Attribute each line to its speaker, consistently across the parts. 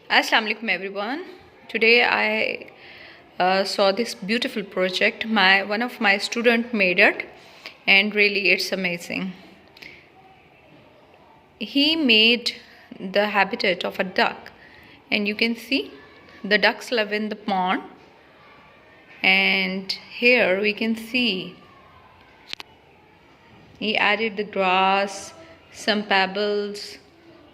Speaker 1: Assalamu alaikum everyone. Today I saw this beautiful project. One of my student made it, and really it's amazing. He made the habitat of a duck, and you can see the ducks live in the pond. And here we can see he added the grass, some pebbles,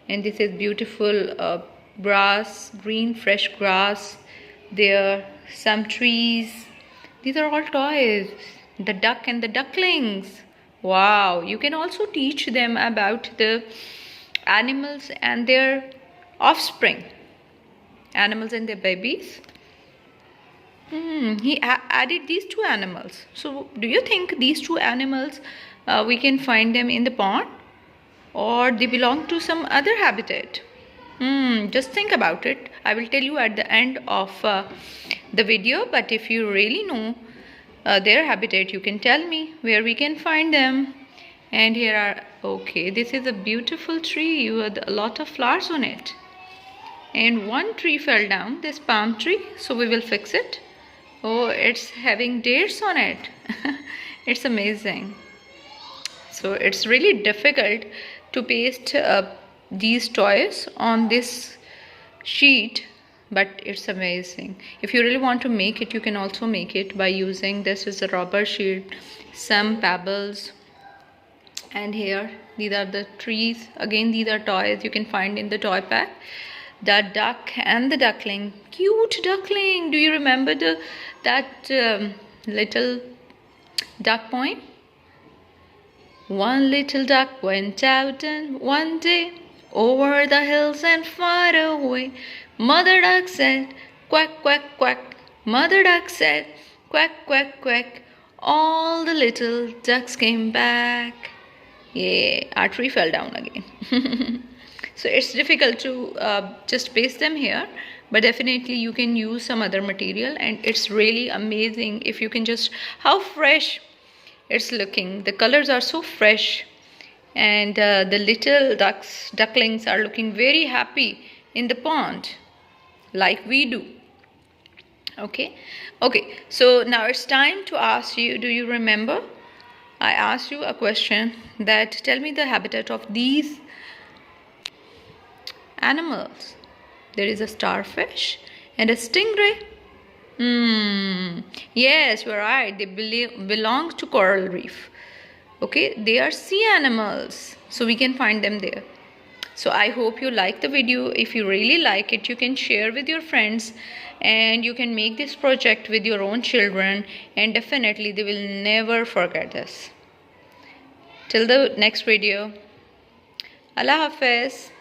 Speaker 1: and this is beautiful grass, green fresh grass. There some trees. These are all toys. The duck and the ducklings. Wow, you can also teach them about the animals and their offspring, animals and their babies. He added these two animals. So do you think these two animals we can find them in the pond, or they belong to some other habitat? Just think about it. I will tell you at the end of the video, but if you really know their habitat, you can tell me where we can find them. And here are, okay, this is a beautiful tree with a lot of flowers on it, and one tree fell down, this palm tree, so we will fix it. Oh, it's having dates on it. It's amazing. So it's really difficult to paste these toys on this sheet, but it's amazing. If you really want to make it, you can also make it by using, this is a rubber sheet, some pebbles, and here these are the trees. Again, these are toys you can find in the toy pack. The duck and the duckling, cute duckling. Do you remember that little duck poem? One little duck went out and one day, over the hills and far away. Mother duck said, quack, quack, quack. Mother duck said, quack, quack, quack. All the little ducks came back. Yeah, our tree fell down again. So it's difficult to just paste them here, but definitely you can use some other material, and it's really amazing if you can just, how fresh it's looking. The colors are so fresh, and the little ducklings are looking very happy in the pond like we do. Okay, so now it's time to ask you, do you remember I asked you a question that tell me the habitat of these animals? There is a starfish and a stingray. Yes, you're right. They belong to coral reef. Okay, they are sea animals, so we can find them there. So I hope you like the video. If you really like it, you can share with your friends, and you can make this project with your own children, and definitely they will never forget this. Till the next video, Allah Hafiz.